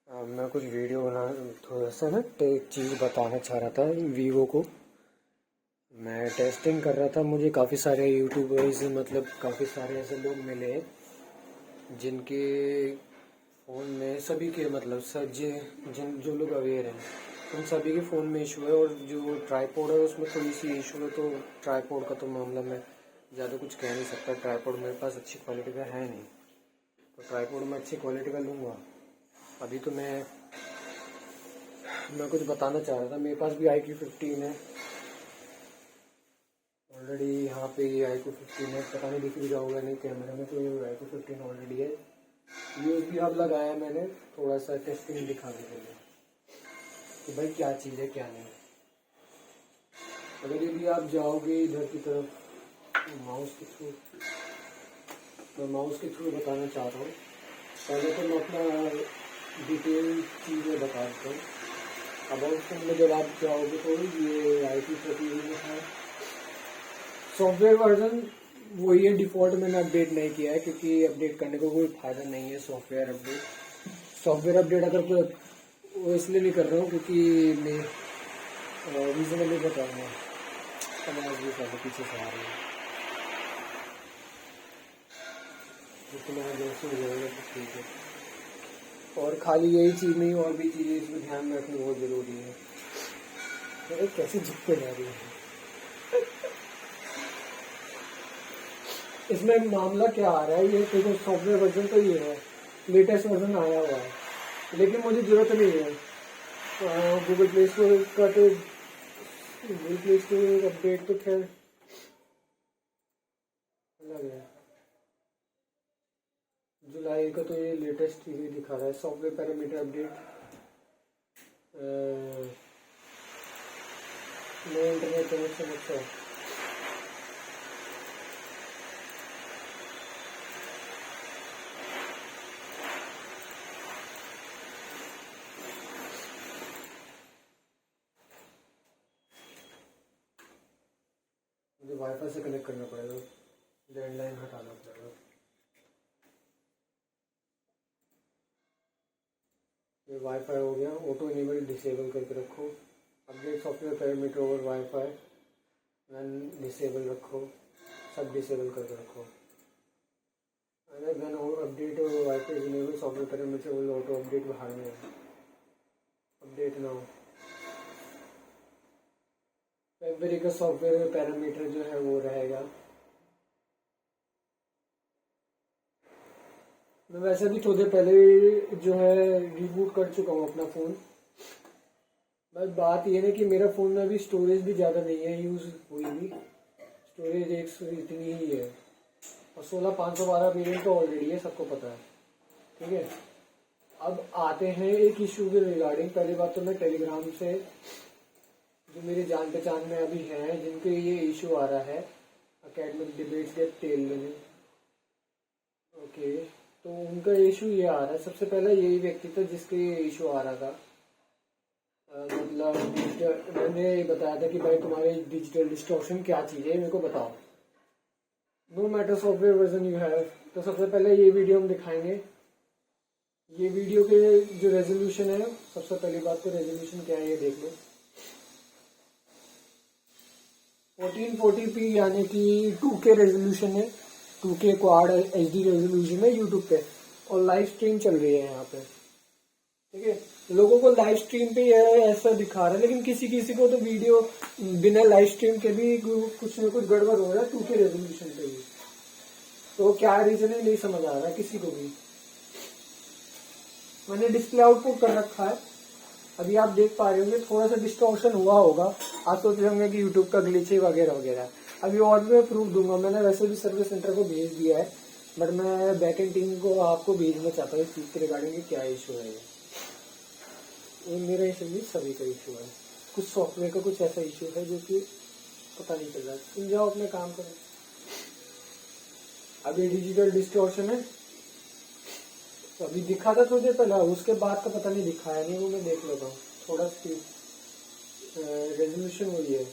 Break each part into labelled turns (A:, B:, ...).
A: मैं कुछ वीडियो बना थोड़ा सा ना एक चीज़ बताना चाह रहा था वीवो को। मैं टेस्टिंग कर रहा था, मुझे काफ़ी सारे यूट्यूबर्स मतलब काफ़ी सारे ऐसे लोग मिले जिनके फ़ोन में सभी के मतलब सर जिन जो लोग अवेयर हैं उन सभी के फ़ोन में इशू है। और जो ट्राईपोड है उसमें थोड़ी सी इशू है। तो ट्राईपोड का तो मामला मैं ज़्यादा कुछ कह नहीं सकता, ट्राईपोड मेरे पास अच्छी क्वालिटी का है नहीं। तो ट्राईपोड मैं अच्छी क्वालिटी का लूँगा। अभी तो मैं कुछ बताना चाह रहा था, मेरे पास भी iQ15 है ऑलरेडी। यहाँ पे ये iQ15 है, पता नहीं दिख भी जाओगे नहीं कैमरे में, तो ये iQ15 ऑलरेडी है। USB हब लगाया है मैंने थोड़ा सा टेस्टिंग दिखाने के लिए कि भाई क्या चीज़ है क्या नहीं। अगर यदि आप जाओगे इधर की तरफ माउस के थ्रू, मैं माउस के थ्रू बताना चाह रहा हूँ। पहले तो मैं अपना डिटेल चीज़ें बता देता हूँ। अबाउट फोन में जब आप जाओगे तो ये iQ13 में है। सॉफ्टवेयर वर्जन वही है डिफ़ॉल्ट, मैंने अपडेट नहीं किया है क्योंकि अपडेट करने का कोई फ़ायदा नहीं है। सॉफ्टवेयर अपडेट अगर कोई वो इसलिए नहीं कर रहा हूँ क्योंकि मैं रीज़नेबल बता रहा हूँ। आवाज़ भी काफ़ी पीछे से आ रही है, जितना जैसे हो जाएगा तो ठीक है। और खाली यही चीज़ नहीं, और भी चीज़ें इसमें ध्यान में रखनी बहुत ज़रूरी है। अरे कैसे झुकते जा रही है। इसमें मामला क्या आ रहा है, ये देखो सॉफ्टवेयर वर्जन तो ये है, लेटेस्ट वर्जन आया हुआ है, लेकिन मुझे ज़रूरत नहीं है गूगल प्ले स्टोर का। तो गूगल प्ले स्टोर अपडेट तो खैर अलग है, जुलाई का तो ये लेटेस्ट ही दिखा रहा है। सॉफ्टवेयर पैरामीटर अपडेट, नया इंटरनेट कनेक्शन। अच्छा मुझे वाईफाई से कनेक्ट करना पड़ेगा, लैंडलाइन हटाना पड़ेगा। ये वाईफाई हो गया, ऑटो इनेबल डिसेबल करके रखो। Update software parameter over wifi disable रखो, सब डिसेबल करके रखो। अगर then update wifi enable software parameter will auto update बाहर में अपडेट ना हो। फेब्रवरी का सॉफ्टवेयर पैरामीटर जो है वो रहेगा। मैं वैसे भी थोड़ी देर पहले जो है रिबूट कर चुका हूँ अपना फ़ोन। बस बात ये है कि मेरा फ़ोन में अभी स्टोरेज भी ज़्यादा नहीं है यूज़ हुई भी, स्टोरेज इतनी ही है। और 16/512 वेरिएंट तो ऑलरेडी है, सबको पता है, ठीक है। अब आते हैं एक इशू के रिगार्डिंग। पहली बात तो मैं टेलीग्राम से जो मेरे जान पहचान में अभी हैं जिनके ये इशू आ रहा है, एकेडमिक डिबेट्स गेट टेल में, ओके, तो उनका इशू ये आ रहा है। सबसे पहला यही व्यक्ति था जिसके ये इशू आ रहा था। मतलब मैंने बताया था कि भाई तुम्हारे डिजिटल डिस्टॉर्शन क्या चीज़ है मेरे को बताओ, no matter software version you have. तो सबसे पहले ये वीडियो हम दिखाएंगे। ये वीडियो के जो रेजोल्यूशन है, सबसे पहली बात तो रेजोल्यूशन क्या है ये देख लो। 1440p यानी कि 2K रेजोल्यूशन है, 2K क्वाड HD रेजोल्यूशन है यूट्यूब पे, और लाइव स्ट्रीम चल रही है यहाँ पे, ठीक है। लोगों को लाइव स्ट्रीम पे ऐसा दिखा रहा है, लेकिन किसी किसी को तो वीडियो बिना लाइव स्ट्रीम के भी कुछ न कुछ गड़बड़ हो रहा है 2K रेजोल्यूशन पे भी। तो क्या रीजन है नहीं समझ आ रहा है किसी को भी। मैंने डिस्प्ले आउटपुट कर रखा है, अभी आप देख पा रहे होंगे थोड़ा सा डिस्टॉर्शन हुआ होगा। आप सोच रहे होंगे कि यूट्यूब का ग्लिच है वगैरह वगैरह। अभी और भी मैं प्रूफ दूंगा। मैंने वैसे भी सर्विस सेंटर को भेज दिया है, बट मैं बैकएंड टीम को आपको भेजना चाहता हूँ इस चीज़ के रिगार्डिंग क्या इशू है। ये मेरा इशू नहीं, सभी का इशू है। कुछ सॉफ्टवेयर का कुछ ऐसा इशू है जो कि पता नहीं चल रहा है। तुम जाओ अपने काम करो। अभी डिजिटल डिस्टॉर्शन है, तो अभी दिखा था थोड़ी देर पहले, उसके बाद का पता नहीं दिखाया नहीं, वो मैं देख लेता हूँ। थोड़ा रेजोल्यूशन वही है।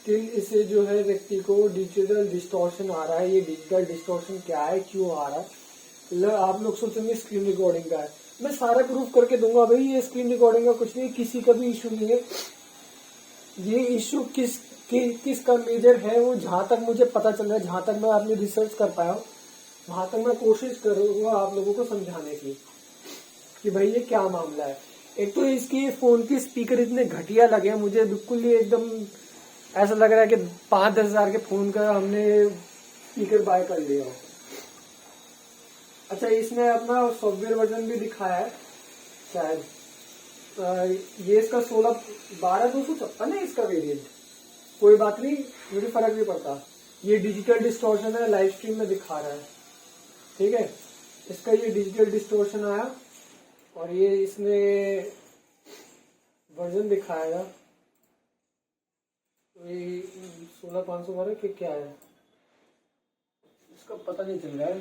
A: स्टिल इसे जो है व्यक्ति को डिजिटल डिस्टॉर्शन आ रहा है। ये डिजिटल डिस्टॉर्शन क्या है, क्यों आ रहा है? आप लोग सोचेंगे स्क्रीन रिकॉर्डिंग का है। मैं सारा प्रूफ करके दूंगा भाई, ये स्क्रीन रिकॉर्डिंग का कुछ नहीं, किसी का भी इशू नहीं है। ये इशू किसका मेजर है, वो जहां तक मुझे पता चल रहा है, जहां तक मैं अपनी रिसर्च कर पाया हूँ, वहां तक मैं कोशिश करूंगा आप लोगों को समझाने की कि भाई ये क्या मामला है। एक तो इसकी फोन की स्पीकर इतने घटिया लगे हैं मुझे, बिल्कुल ही एकदम ऐसा लग रहा है कि 5-10 हजार के फोन का हमने स्पीकर बाय कर लिया हो। अच्छा, इसने अपना सॉफ्टवेयर वर्जन भी दिखाया है शायद। ये इसका 12/256 है इसका वेरिएंट। कोई बात नहीं, मुझे फर्क नहीं पड़ता। ये डिजिटल डिस्टॉर्शन है, लाइव स्ट्रीम में दिखा रहा है, ठीक है। इसका ये डिजिटल डिस्टॉर्शन आया और ये इसने वर्जन दिखाएगा। तो ये 16512 कि क्या है, इसका पता नहीं चल रहा है,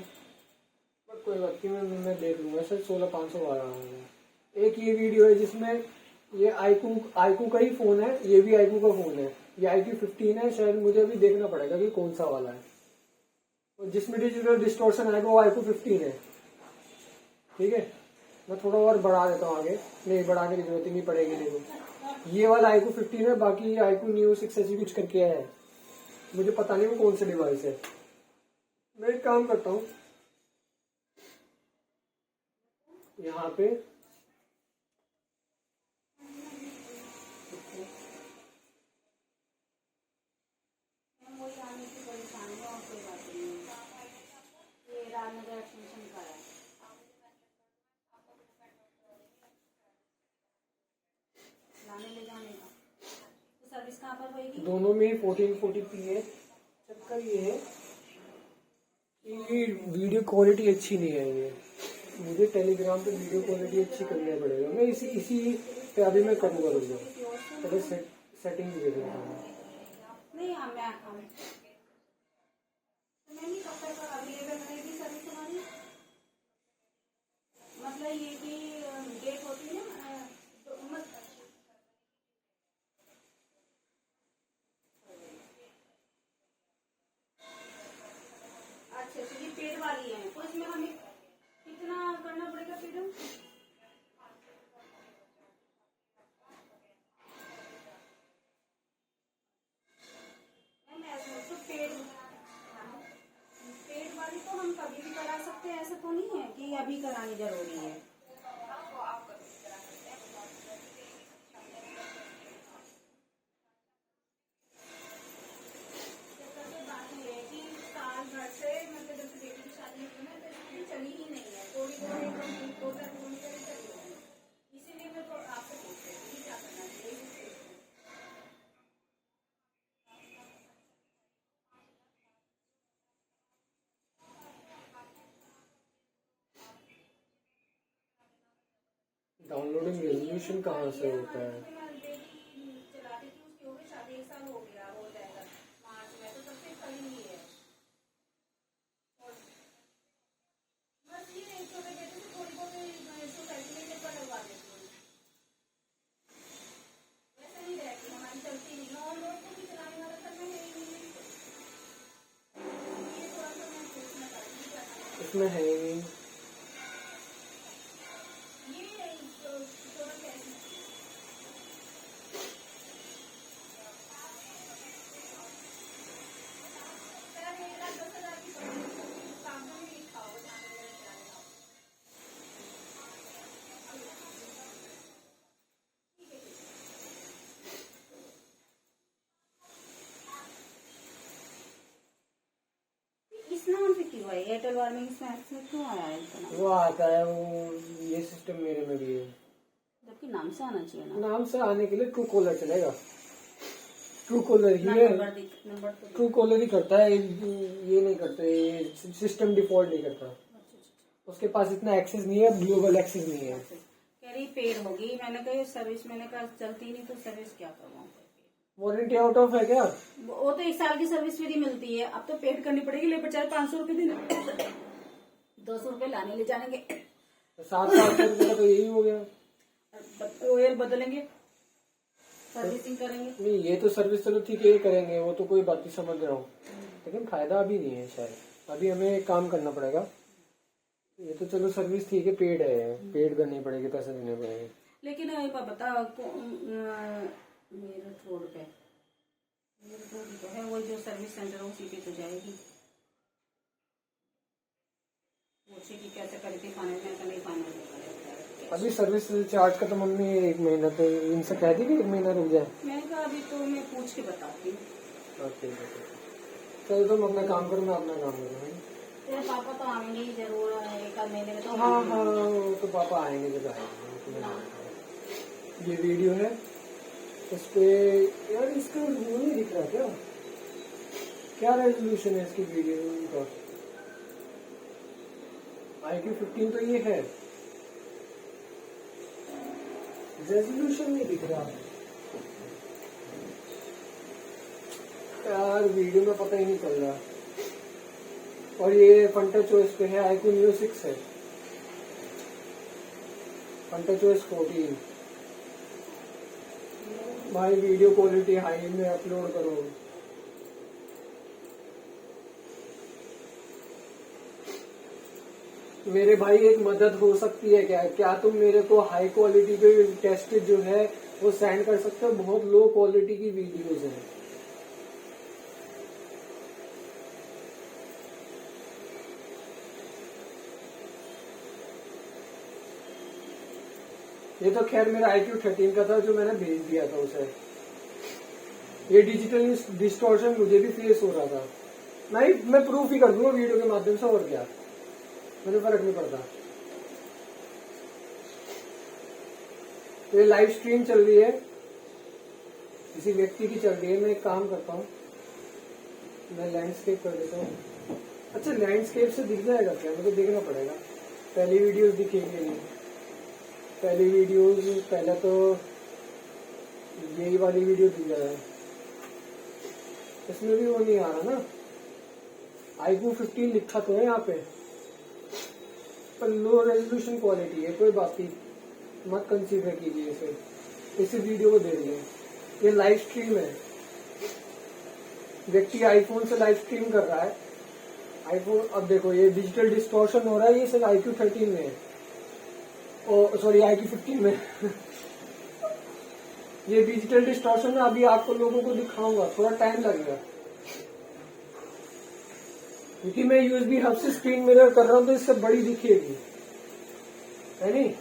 A: बट कोई बात नहीं, मैं देख लूंगा। सर 16512 एक ये वीडियो है जिसमें ये आईकू का ही फोन है, ये भी आईकू का फोन है, ये iQOO 15 है शायद, मुझे अभी देखना पड़ेगा कि कौन सा वाला है। और जिसमें डिजिटल डिस्टॉर्शन आएगा वो iQOO 15 है, ठीक है। मैं थोड़ा और बढ़ा देता हूँ आगे, नहीं बढ़ाने की जरूरत ही नहीं पड़ेगी। देखो ये वाला iQOO 15 है, बाकी ये iQOO Neo 6 ऐसी कुछ करके है, मुझे पता नहीं वो कौन सा डिवाइस है। मैं एक काम करता हूँ, यहाँ पे दोनों में 1440p है। चक्कर ये है कि वीडियो क्वालिटी अच्छी नहीं है। ये मुझे टेलीग्राम पे वीडियो क्वालिटी अच्छी करना पड़ेगा। मैं इसी पे अभी मैं करूँगा, रुक जाओ पहले सेटिंग दे देता हूँ।
B: मतलब ये कि डेट होती है ना, अच्छा ये पेड़ वाली है, तो इसमें हमें कितना करना पड़ेगा पेड़? तो पेड़ वाली तो हम कभी भी करा सकते हैं, ऐसा तो नहीं है कि अभी करानी जरूरी है।
A: डाउनलोडिंग रेजोल्यूशन कहाँ से होता है? इसमें है ही नहीं।
B: एयरटेल वार्मिंग में क्यों आया है इतना?
A: वो आता है, वो ये सिस्टम मेरे में भी है,
B: जबकि नाम से आना चाहिए ना।
A: नाम से आने के लिए ट्रू कॉलर चलेगा। ट्रू कॉलर ही है, ट्रू कॉलर ही करता है, ये नहीं करते, सिस्टम डिफॉल्ट नहीं करता। उसके पास इतना एक्सेस नहीं है, ग्लोबल एक्सेस नहीं है।
B: कह रही पेड होगी, मैंने कहा सर्विस, मैंने कहा चलती नहीं तो सर्विस क्या करवाऊँ।
A: वारंटी आउट ऑफ है क्या?
B: वो तो 1 साल की सर्विस फ्री मिलती है, अब तो पेड करनी पड़ेगी, ले बेचारे 500 रुपए देने 200 रुपए लाने ले जाएंगे,
A: 700 रुपए का तो यही हो गया।
B: ऑयल बदलेंगे, सर्विसिंग करेंगे।
A: नहीं, ये तो सर्विस चलो ठीक है, ये करेंगे, वो तो कोई बात नहीं, समझ रहा हूँ, लेकिन फायदा अभी नहीं है शायद, अभी हमें काम करना पड़ेगा। ये तो चलो सर्विस ठीक है, पेड है, पेड करनी पड़ेगी, पैसे देने पड़ेंगे।
B: लेकिन एक बात बता, मेरठ रोड पे तो है वही जो सर्विस सेंटर है, उसी पे तो जाएगी। पूछे कि कैसे करके फाइनल में, नहीं फाइनल।
A: अभी सर्विस चार्ज का तो मम्मी 1 महीना, तो इनसे कह दी कि 1 महीना रुक जाए।
B: मैंने कहा अभी तो मैं पूछ के बताती हूँ।
A: ओके, चलो तुम अपना काम करो, मैं अपना काम करूँ।
B: तेरे पापा तो आएंगे ही जरूर, एक आध महीने में तो।
A: हाँ हाँ, वो तो पापा आएंगे जब आएंगे। ये वीडियो है, इस पे यार इसका वो नहीं दिख रहा क्या रेजोल्यूशन है इसकी वीडियो का? iQOO 15 तो ये है, रेजोल्यूशन नहीं दिख रहा यार, वीडियो में पता ही नहीं चल रहा। और ये FunTouchOS पे है, iQOO Neo 6 है, FunTouchOS 14। भाई वीडियो क्वालिटी हाई में अपलोड करो। मेरे भाई एक मदद हो सकती है क्या तुम मेरे को हाई क्वालिटी के टेस्ट जो है वो सेंड कर सकते हो? बहुत लो क्वालिटी की वीडियोस हैं। ये तो खैर मेरा iQOO 13 का था जो मैंने भेज दिया था उसे। ये डिजिटल डिस्टॉर्शन मुझे भी फेस हो रहा था, मैं प्रूफ ही कर दूंगा वीडियो के माध्यम से, और क्या, मुझे फर्क नहीं पड़ता। तो ये लाइव स्ट्रीम चल रही है, किसी व्यक्ति की चल रही है। मैं एक काम करता हूँ, मैं लैंडस्केप कर देता हूँ। अच्छा, लैंडस्केप से दिख जाएगा क्या? मुझे देखना पड़ेगा। पहली वीडियोस दिखेंगे नहीं, पहली वीडियोस, पहले तो यही वाली वीडियो दिख जाए, इसमें भी वो नहीं आ रहा ना। iQOO 15 लिखा तो है यहाँ पे, पर लो रेजोल्यूशन क्वालिटी है। कोई बात नहीं, मत कंसीडर कीजिए इसे, इसी वीडियो को देखिए। ये लाइव स्ट्रीम है, व्यक्ति आईफोन से लाइव स्ट्रीम कर रहा है। आईफोन, अब देखो ये डिजिटल डिस्टॉर्शन हो रहा है, ये सिर्फ iQOO 13 में है, सॉरी iQOO 15 में। ये डिजिटल डिस्टॉर्शन में अभी आपको लोगों को दिखाऊंगा, थोड़ा टाइम लगेगा, क्योंकि मैं USB हब से स्क्रीन मिरर कर रहा हूं तो इससे बड़ी दिखेगी, है नहीं?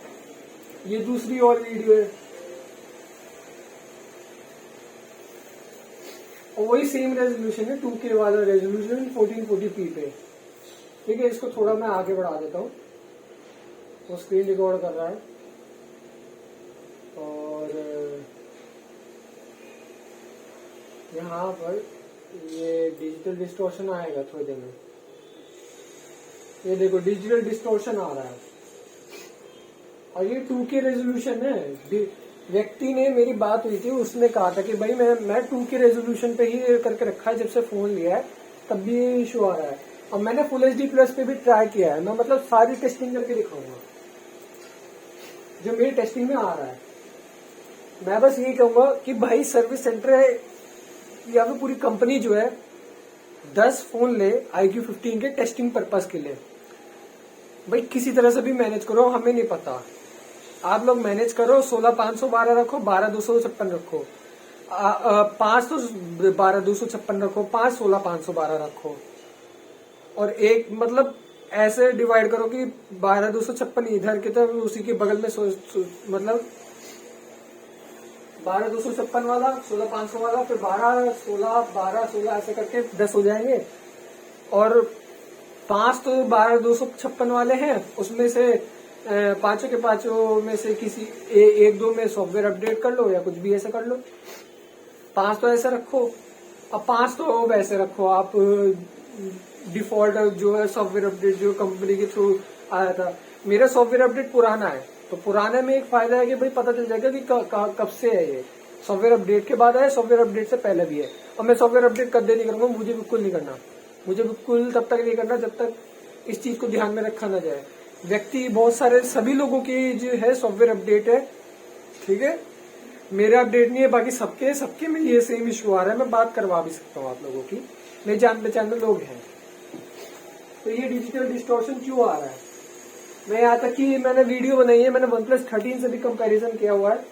A: ये दूसरी और वीडियो है, और वही सेम रेजोल्यूशन है, 2K वाला रेजोल्यूशन 1440p पे। ठीक है, इसको थोड़ा मैं आगे बढ़ा देता हूँ, वो स्क्रीन रिकॉर्ड कर रहा है। और यहाँ पर ये डिजिटल डिस्टॉर्शन आएगा थोड़ी देर में। ये देखो डिजिटल डिस्टॉर्शन आ रहा है, और ये 2K रेजोल्यूशन है। व्यक्ति ने, मेरी बात हुई थी, उसने कहा था कि भाई मैं 2K रेजोल्यूशन पे ही करके रखा है, जब से फोन लिया है तब भी ये इशू आ रहा है। और मैंने फुल HD प्लस पे भी ट्राई किया है, मैं मतलब सारी टेस्टिंग करके दिखाऊंगा जो मेरी टेस्टिंग में आ रहा है। मैं बस यही कहूंगा कि भाई सर्विस सेंटर है या फिर पूरी कंपनी जो है 10 फोन ले iQOO 15 के टेस्टिंग पर्पस के लिए। भाई किसी तरह से भी मैनेज करो, हमें नहीं पता, आप लोग मैनेज करो। 16512 रखो, 12256 रखो, 5 तो 12256 रखो, 5 16512 रखो, और एक मतलब ऐसे डिवाइड करो कि 12256 इधर की तरफ, उसी के बगल में मतलब 12256 वाला, 16500 वाला, फिर 12 16 12 16 ऐसे करके 10 हो जाएंगे। और 5 तो 12256 वाले हैं, उसमें से पांचों के पांचों में से किसी एक दो में सॉफ्टवेयर अपडेट कर लो या कुछ भी ऐसे कर लो। 5 तो ऐसे रखो, अब 5 तो वैसे रखो आप, डिफॉल्ट जो है सॉफ्टवेयर अपडेट जो कंपनी के थ्रू आया था। मेरा सॉफ्टवेयर अपडेट पुराना है, तो पुराने में एक फायदा है कि भाई पता चल जाएगा कि कब से है ये। सॉफ्टवेयर अपडेट के बाद आया, सॉफ्टवेयर अपडेट से पहले भी है। और मैं सॉफ्टवेयर अपडेट कभी नहीं करूंगा, मुझे बिल्कुल नहीं करना, मुझे बिल्कुल तब तक नहीं करना जब तक इस चीज को ध्यान में रखा ना जाए। व्यक्ति बहुत सारे, सभी लोगों की जो है सॉफ्टवेयर अपडेट है, ठीक है, मेरा अपडेट नहीं है, बाकी सबके सबके में ये सेम इशू आ रहा है। मैं बात करवा भी सकता हूँ आप लोगों की, मेरे जान पहचान में लोग हैं। तो ये डिजिटल डिस्टॉर्शन क्यों आ रहा है? मैं यहाँ तक कि मैंने वीडियो बनाई है, मैंने OnePlus 13 से भी कंपैरिजन किया हुआ है।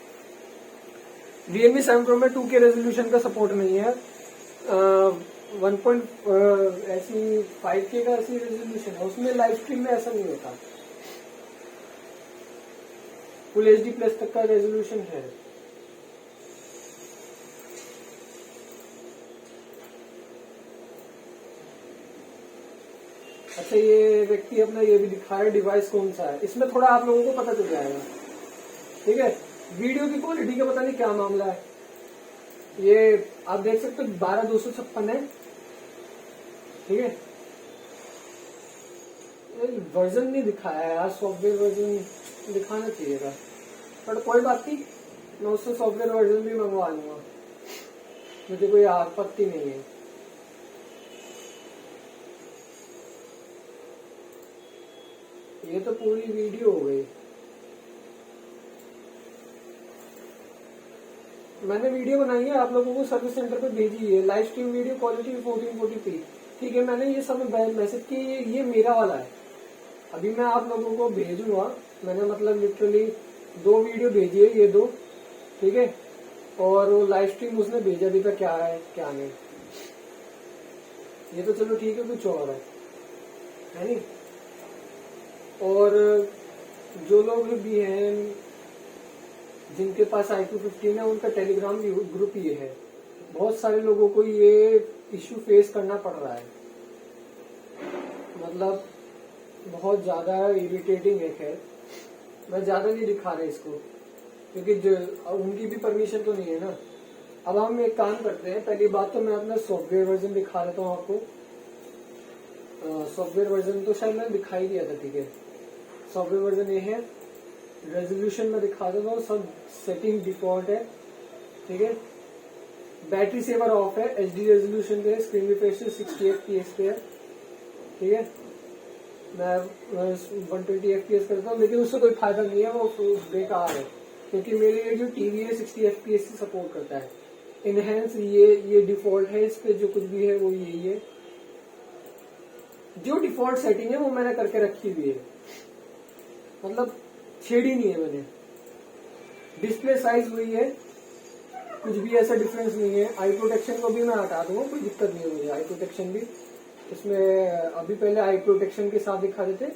A: Realme 7 Pro में 2K रेजोल्यूशन का सपोर्ट नहीं है, 5K का ऐसी रेजोल्यूशन है, उसमें लाइव स्ट्रीम में ऐसा नहीं होता। फुल HD+ तक का रेजोल्यूशन है। अच्छा, ये व्यक्ति अपना ये भी दिखा रहा है डिवाइस कौन सा है, इसमें थोड़ा आप लोगों को पता चल जाएगा। ठीक है, वीडियो की क्वालिटी का पता नहीं क्या मामला है। ये आप देख सकते हो 12256 है। ठीक है, वर्जन नहीं दिखाया है यार, सॉफ्टवेयर वर्जन दिखाना चाहिए था, पर कोई बात नहीं, मैं उससे सॉफ्टवेयर वर्जन भी मंगवा लूंगा, मुझे कोई आपत्ति नहीं है। ये तो पूरी वीडियो हो गई। मैंने वीडियो बनाई है, आप लोगों को सर्विस सेंटर पे भेजी है, live stream video quality 1440p। ठीक है, मैंने ये सब मैसेज की, ये मेरा वाला है। अभी मैं आप लोगों को भेजूंगा, मैंने मतलब लिटरली 2 वीडियो भेजी है, ये 2। ठीक है, और वो लाइव स्ट्रीम उसने भेजा भी था, क्या है क्या नहीं। ये तो चलो ठीक है, कुछ और है नहीं। और जो लोग भी हैं जिनके पास iQOO 15 है, उनका टेलीग्राम ग्रुप ये है। बहुत सारे लोगों को ये इश्यू फेस करना पड़ रहा है, मतलब बहुत ज्यादा इरिटेटिंग है। खैर, मैं ज्यादा नहीं दिखा रहा इसको, क्योंकि उनकी भी परमिशन तो नहीं है ना। अब हम एक काम करते हैं, पहली बात तो मैं अपना सॉफ्टवेयर वर्जन दिखा देता हूँ आपको। सॉफ्टवेयर वर्जन तो शायद मैंने दिखाई दिया था। ठीक है, सॉफ्टवेयर वर्जन ये है, रेजोल्यूशन में दिखा देता हूँ, सब सेटिंग डिफॉल्ट है। ठीक है, बैटरी सेवर ऑफ है, HD रेजोल्यूशन पे, स्क्रीन रिफ्रेश 60 FPS पे है। ठीक है, मैं 120 FPS करता हूँ, लेकिन उससे कोई फायदा नहीं है, वो बेकार है, क्योंकि मेरे ये जो टीवी है 60 FPS से सपोर्ट करता है। इनहेंस ये डिफॉल्ट है, इस पे जो कुछ भी है वो यही है। जो डिफॉल्ट सेटिंग है वो मैंने करके रखी हुई है, मतलब छेड़ी नहीं है मैंने। डिस्प्ले साइज वही है, कुछ भी ऐसा डिफरेंस नहीं है। आई प्रोटेक्शन को भी मैं हटा दूंगा, कोई दिक्कत नहीं है मुझे। आई प्रोटेक्शन भी इसमें अभी पहले आई प्रोटेक्शन के साथ दिखा देते,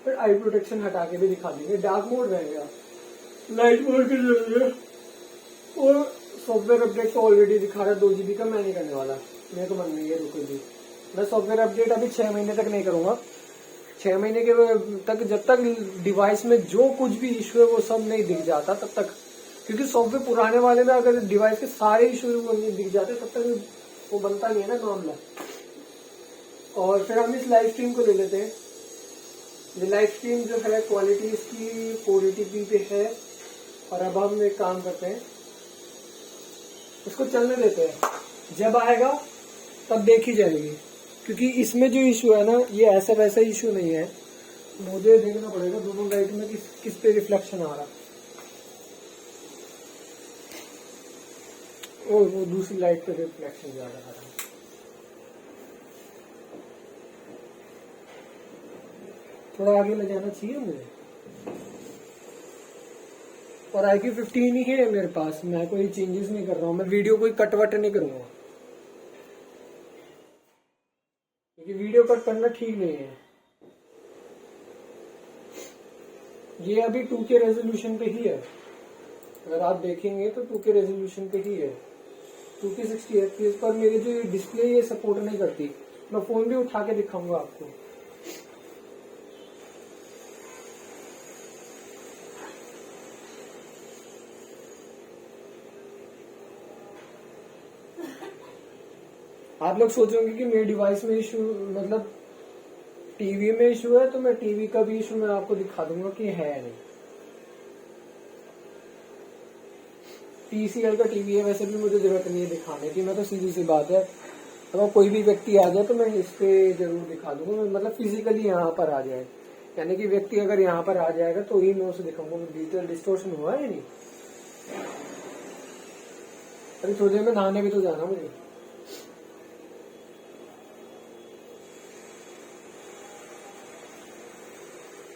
A: फिर आई प्रोटेक्शन हटा के भी दिखा देंगे। डार्क मोड रहेगा, लाइट मोड की जरूरत है। और सॉफ्टवेयर अपडेट तो ऑलरेडी दिखा रहा है 2 GB का, मैं नहीं करने वाला, मेरे को मन नहीं है रुको भी। मैं सॉफ्टवेयर अपडेट अभी 6 महीने तक नहीं करूंगा। 6 महीने के तक, जब तक डिवाइस में जो कुछ भी इश्यू है वो सब नहीं दिख जाता तब तक, क्योंकि सॉफ्टवेयर पुराने वाले में अगर डिवाइस के सारे इश्यू वो नहीं दिख जाते तब तक वो बनता नहीं है ना मामला। और फिर हम इस लाइव स्ट्रीम को ले लेते हैं। ये लाइव स्ट्रीम जो है क्वालिटी इसकी 480p पे है। और अब हम एक काम करते हैं, इसको चलने देते हैं, जब आएगा तब देखी जाएगी, क्योंकि इसमें जो इशू है ना, ये ऐसा वैसा इशू नहीं है। मुझे देखना पड़ेगा दोनों लाइट में किस पे रिफ्लेक्शन आ रहा। ओ, वो दूसरी लाइट पे रिफ्लेक्शन ज्यादा आ रहा है। थोड़ा आगे ले जाना चाहिए मुझे। और iQOO 15 ही है मेरे पास, मैं कोई चेंजेस नहीं कर रहा हूँ, मैं वीडियो कोई कटवट नहीं करूंगा, क्योंकि वीडियो कट करना ठीक नहीं है। ये अभी 2K रेजोल्यूशन पे ही है, अगर आप देखेंगे तो 2K रेजोल्यूशन पे ही है, 2K 60 FPS पर। मेरी जो डिस्प्ले ये सपोर्ट नहीं करती। मैं फोन भी उठा के दिखाऊंगा आपको। आप लोग सोचोगे कि मेरे डिवाइस में इशू, मतलब टीवी में इशू है, तो मैं टीवी का भी इशू मैं आपको दिखा दूंगा कि है नहीं। TCL का टीवी है, वैसे भी मुझे जरूरत नहीं है दिखाने की। मैं तो सीधी सी बात है, अगर कोई भी व्यक्ति आ जाए तो मैं इस पे जरूर दिखा दूंगा, मतलब फिजिकली यहाँ पर आ जाए, यानी कि व्यक्ति अगर यहाँ पर आ जाएगा तो ही मैं उसे दिखाऊंगा डिजिटल डिस्टॉर्शन हुआ है नहीं। अभी थोड़ी देर में नहाने भी तो जाना मुझे।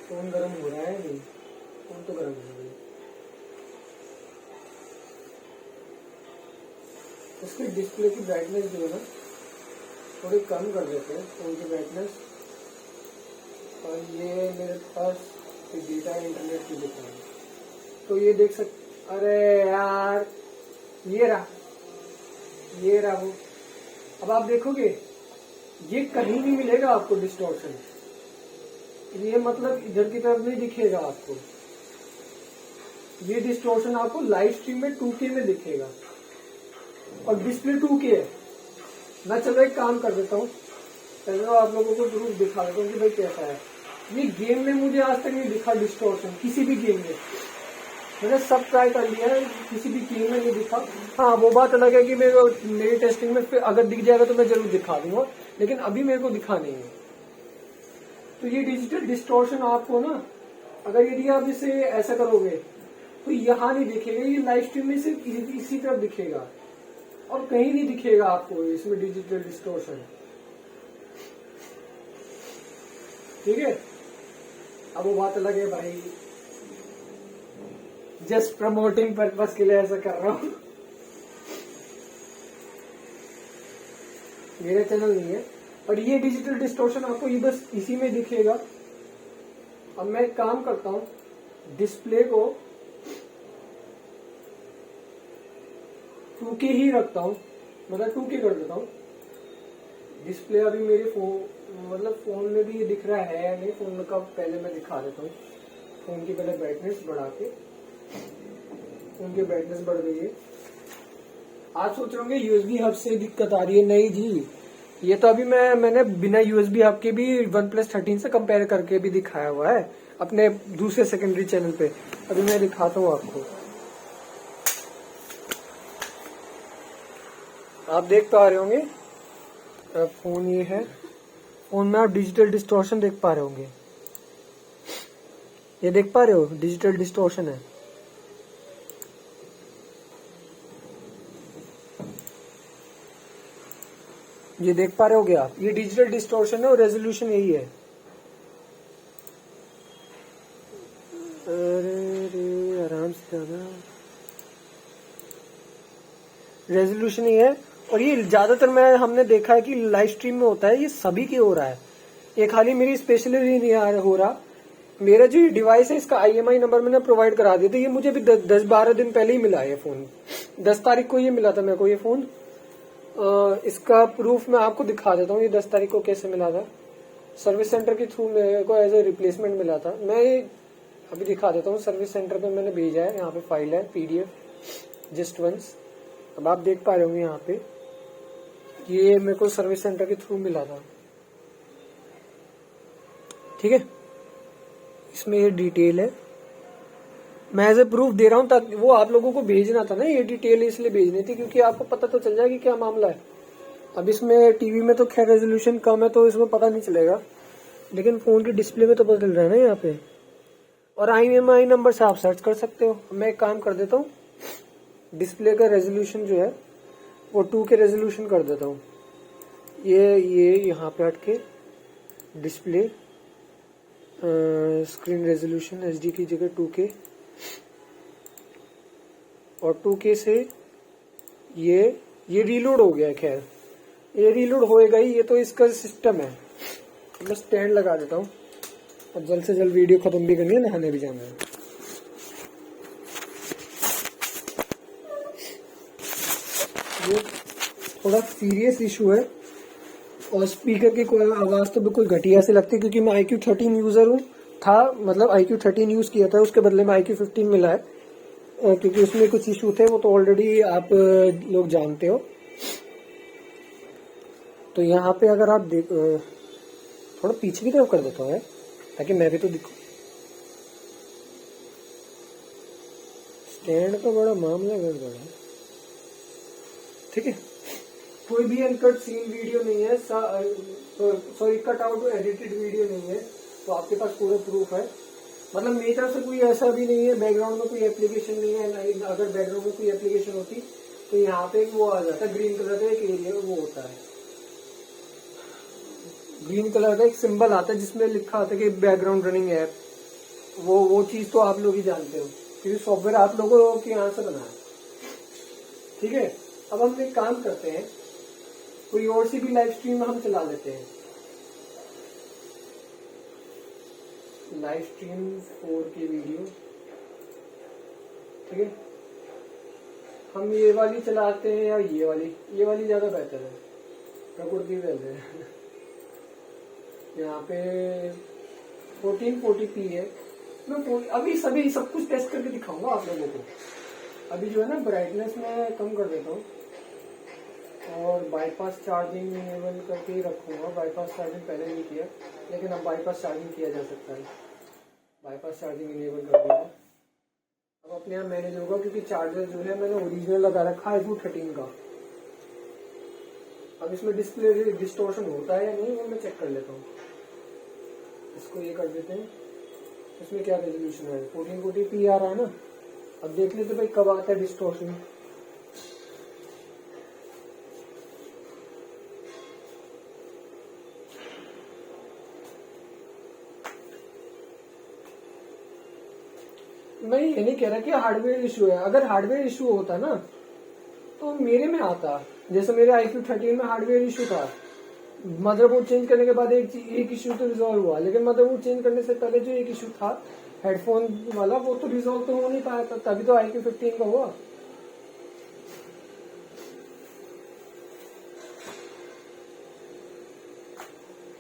A: फोन गर्म हो रहा है नहीं? फोन तो गर्म हो रहा है। इसकी डिस्प्ले की ब्राइटनेस जो है ना थोड़ी कम कर देते हैं फोन की ब्राइटनेस। और ये मेरे पास डेटा इंटरनेट की दिख रहा है तो ये देख सकते। अरे यार ये रहा वो। अब आप देखोगे ये कहीं नहीं मिलेगा आपको डिस्टॉर्शन। ये मतलब इधर की तरफ नहीं दिखेगा आपको। ये डिस्टॉर्शन आपको लाइव स्ट्रीम में 2K में दिखेगा और डिस्प्ले 2K है। मैं चलो एक काम कर देता हूँ, चलो आप लोगों को जरूर दिखा देता हूँ कि भाई कैसा है। ये गेम में मुझे आज तक नहीं दिखा डिस्टॉर्शन, किसी भी गेम में। मैंने सब ट्राई कर लिया है, किसी भी गेम में नहीं दिखा। हाँ वो बात अलग है कि मेरी टेस्टिंग में फिर अगर दिख जाएगा तो मैं जरूर दिखा दूंगा, लेकिन अभी मेरे को दिखा नहीं है। तो ये डिजिटल डिस्टॉर्शन आपको ना, अगर यदि आप इसे ऐसा करोगे तो यहाँ नहीं दिखेगा। ये लाइव स्ट्रीम में सिर्फ इसी तरफ दिखेगा और कहीं नहीं दिखेगा आपको इसमें डिजिटल डिस्टॉर्शन। ठीक है, अब वो बात अलग है भाई, जस्ट प्रमोटिंग पर्पस के लिए ऐसा कर रहा हूं। मेरा चैनल नहीं है। और ये डिजिटल डिस्टॉर्शन आपको ये बस इसी में दिखेगा। अब मैं एक काम करता हूं, डिस्प्ले को 2K ही रखता हूं, मतलब 2K कर देता हूं। डिस्प्ले अभी मेरे फोन में भी ये दिख रहा है या नहीं, फोन का पहले मैं दिखा देता हूँ। फोन की पहले ब्राइटनेस बढ़ा के, फोन की ब्राइटनेस बढ़ गई है। आप सोच रहे होंगे यूएसबी हब से दिक्कत आ रही है। नहीं जी, ये तो अभी मैंने बिना यूएसबी हब के भी OnePlus 13 से कंपेयर करके भी दिखाया हुआ है अपने दूसरे सेकेंडरी चैनल पे। अभी मैं दिखाता हूँ आपको। आप देख पा रहे होंगे, फोन ये है, फोन में आप डिजिटल डिस्टॉर्शन देख पा रहे होंगे। ये देख पा रहे हो, डिजिटल डिस्टॉर्शन है। ये देख पा रहे होगे आप, ये डिजिटल डिस्टॉर्शन है और रेजोल्यूशन यही है। अरे आराम से जाना, रेजोल्यूशन ही है। और ये ज्यादातर हमने देखा है कि लाइव स्ट्रीम में होता है, ये सभी की हो रहा है, ये खाली मेरी स्पेशली नहीं हो रहा। मेरा जो डिवाइस है इसका IMI नंबर मैंने प्रोवाइड करा दिया था। ये मुझे भी 10-12 दिन पहले ही मिला है। ये फोन 10 तारीख को ये मिला था मेरे को ये फोन। इसका प्रूफ मैं आपको दिखा देता हूँ, ये 10 तारीख को कैसे मिला था। सर्विस सेंटर के थ्रू मेरे को एज ए रिप्लेसमेंट मिला था। मैं ये अभी दिखा देता हूँ, सर्विस सेंटर पे मैंने भेजा है। यहाँ पे फाइल है PDF जस्ट वंस। अब आप देख पा रहे होंगे यहाँ पे, ये मेरे को सर्विस सेंटर के थ्रू मिला था। ठीक है, इसमें ये डिटेल है, मैं एज ए प्रूफ दे रहा हूँ ताकि वो आप लोगों को भेजना था ना, ये डिटेल इसलिए भेजनी थी क्योंकि आपको पता तो चल जाए कि क्या मामला है। अब इसमें टीवी में तो खैर रेजोल्यूशन कम है तो इसमें पता नहीं चलेगा, लेकिन फोन की डिस्प्ले में तो पता चल रहा है ना यहाँ पे। और IMI नंबर से आप सर्च कर सकते हो। मैं एक काम कर देता हूँ, डिस्प्ले का रेजोल्यूशन जो है वो 2K रेजोल्यूशन कर देता हूँ। ये यहाँ पे हट के डिस्प्ले स्क्रीन रेजोल्यूशन HD की जगह 2K, और 2K से ये रीलोड हो गया है। खैर ये रीलोड होएगा ही, ये तो इसका सिस्टम है। बस स्टैंड लगा देता हूँ और जल्द से जल्द वीडियो खत्म भी करनी है, नहाने भी जाना है। ये थोड़ा सीरियस इशू है और स्पीकर की कोई आवाज तो बिल्कुल घटिया से लगती है क्योंकि मैं IQ 13 यूजर हूँ मतलब IQ 13 यूज किया था, उसके बदले में IQ 15 मिला है क्योंकि उसमें कुछ इशू थे, वो तो ऑलरेडी आप लोग जानते हो। तो यहाँ पे अगर आप थोड़ा पीछे की तरफ कर देता हूँ ताकि मैं भी तो दिखूं। स्टैंड का बड़ा मामला गड़बड़ है। ठीक है, कोई भी अनकट सीन वीडियो नहीं है, sorry cut out edited video नहीं है, तो आपके पास पूरा प्रूफ है। मतलब मेरी तरफ से कोई ऐसा भी नहीं है, बैकग्राउंड में कोई एप्लीकेशन नहीं है। अगर बैकग्राउंड में कोई एप्लीकेशन होती तो यहाँ पे एक वो आ जाता है ग्रीन कलर का एक एरिया वो होता है, ग्रीन कलर का एक सिंबल आता है जिसमें लिखा होता है कि बैकग्राउंड रनिंग ऐप। वो चीज तो आप लोग ही जानते हो क्योंकि सॉफ्टवेयर आप लोगों के यहाँ से बना है। ठीक है, अब हम एक काम करते हैं, कोई और सी भी लाइव स्ट्रीम हम चला लेते हैं, लाइव स्ट्रीम 4K वीडियो। ठीक है, हम ये वाली चलाते हैं या ये वाली ज्यादा बेहतर है, प्रकृति वैसे यहाँ पे 1440p है। मैं अभी सब कुछ टेस्ट करके दिखाऊंगा आप लोगों को। अभी जो है ना ब्राइटनेस में कम कर देता हूँ और बाईपास चार्जिंग इनेबल करके ही रखूंगा। बाईपास चार्जिंग पहले नहीं किया, लेकिन अब बाईपास चार्जिंग किया जा सकता है। बाईपास चार्जिंग इनेबल कर दिया, अब अपने आप मैनेज होगा क्योंकि चार्जर जो है मैंने ओरिजिनल लगा रखा है iQOO 13 का। अब इसमें डिस्प्ले डिस्टोर्शन होता है या नहीं वो मैं चेक कर लेता हूँ। इसको ये कर देते हैं, इसमें क्या रेजोल्यूशन है, 1440p आ रहा है ना। अब देख लेते भाई कब आता है डिस्टोर्शन। मैं ये नहीं कह रहा कि हार्डवेयर इशू है, अगर हार्डवेयर इशू होता ना तो मेरे में आता, जैसे मेरे iQOO 13 में हार्डवेयर इशू था। मदरबोर्ड चेंज करने के बाद एक इशू तो रिजॉल्व हुआ, लेकिन मदरबोर्ड चेंज करने से पहले जो एक इशू था हेडफोन वाला वो तो रिजॉल्व तो हो नहीं पाया था, तभी तो iQOO 15 का हुआ।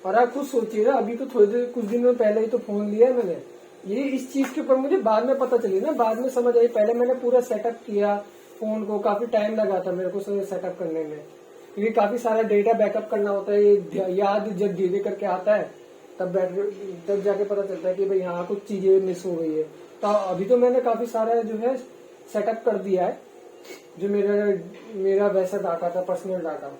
A: और आप खुद सोचिए ना, अभी तो थोड़ी देर कुछ दिन में पहले ही तो फोन लिया है मैंने। ये इस चीज के ऊपर मुझे बाद में पता चली ना, बाद में समझ आई। पहले मैंने पूरा सेटअप किया फोन को, काफी टाइम लगा था मेरे को सेटअप करने में, क्योंकि काफी सारा डेटा बैकअप करना होता है। ये याद जब धीरे करके आता है तब जाके पता चलता है कि भाई हाँ कुछ चीजें मिस हो गई है। तो अभी तो मैंने काफी सारा जो है सेटअप कर दिया है, जो मेरा वैसा डाटा था, पर्सनल डाटा।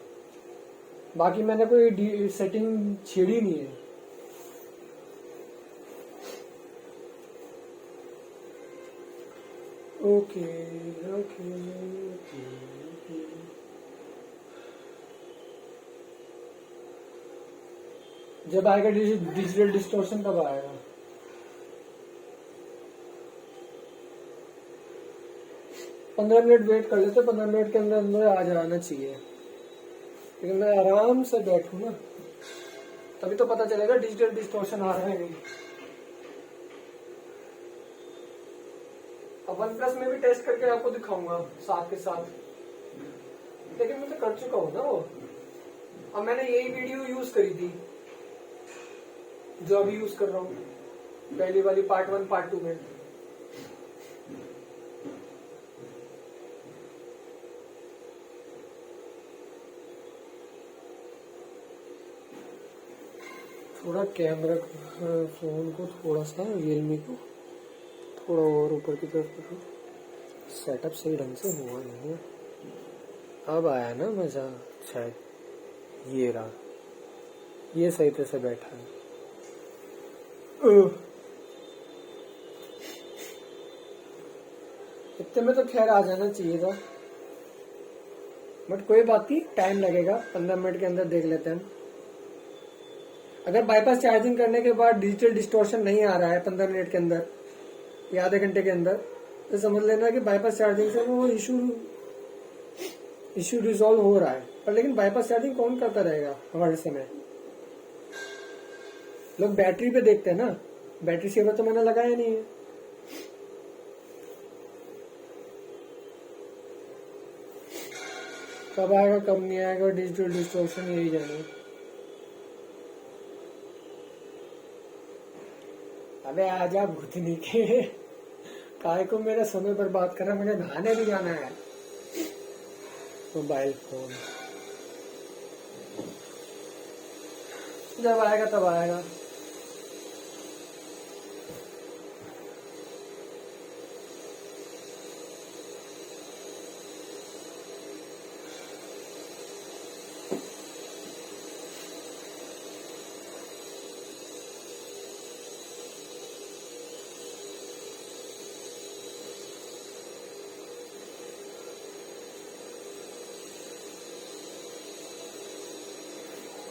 A: बाकी मैंने कोई सेटिंग छेड़ी नहीं है। Okay okay okay. जब आएगा डिजिटल डिस्टोर्शन तब आएगा। पंद्रह मिनट वेट कर लेते, 15 मिनट के अंदर अंदर आ जाना चाहिए, लेकिन मैं आराम से बैठूं ना तभी तो पता चलेगा डिजिटल डिस्टोर्शन आ रहा है नहीं। अब OnePlus में भी टेस्ट करके आपको दिखाऊंगा साथ के साथ, लेकिन मैं तो कर चुका हूँ ना वो। अब मैंने यही वीडियो यूज करी थी जो अभी यूज कर रहा हूँ, पहली वाली पार्ट 1 पार्ट 2 में। थोड़ा कैमरा फोन को थोड़ा सा रियलमी को थोड़ा और ऊपर की तरफ रखो, सेटअप सही ढंग से हुआ नहीं है। अब आया ना मजा शायद, ये रहा, ये सही तरह से बैठा है। इतने में तो खैर आ जाना चाहिए था, बट कोई बात नहीं, टाइम लगेगा। 15 मिनट के अंदर देख लेते हैं। अगर बाईपास चार्जिंग करने के बाद डिजिटल डिस्टोर्शन नहीं आ रहा है 15 मिनट के अंदर या आधे घंटे के अंदर, तो समझ लेना कि बाईपास चार्जिंग से वो इशू रिजॉल्व हो रहा है। पर लेकिन बाईपास चार्जिंग कौन करता रहेगा हर समय? लोग बैटरी पे देखते हैं ना, बैटरी सेवर तो मैंने लगाया नहीं है। कब आएगा कब नहीं आएगा डिजिटल डिस्टोर्शन, यही जाने। अबे आजा भूतनी के, काय को मेरा समय बर्बाद करना, मुझे नहाने भी जाना है। मोबाइल फोन जब आएगा तब आएगा।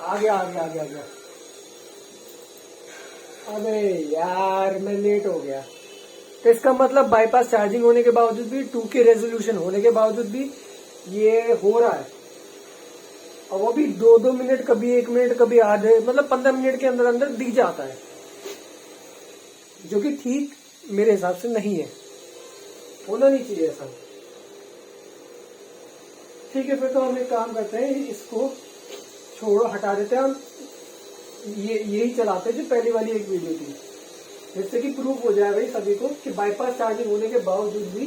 A: आ गया आ गया आ गया आ गया। अबे यार मैं लेट हो गया। तो इसका मतलब बाईपास चार्जिंग होने के बावजूद भी 2K रेजोल्यूशन होने के बावजूद भी ये हो रहा है। और वो भी 2-2 मिनट, कभी 1 मिनट, कभी आधे, मतलब 15 मिनट के अंदर अंदर दिख जाता है, जो कि ठीक मेरे हिसाब से नहीं है, होना नहीं चाहिए ऐसा। ठीक है, फिर तो हम एक काम करते हैं, इसको छोड़ो, हटा देते हैं हम, यही चलाते हैं जो पहली वाली एक वीडियो थी, जिससे कि प्रूफ हो जाए भाई सभी को कि बाईपास चार्जिंग होने के बावजूद भी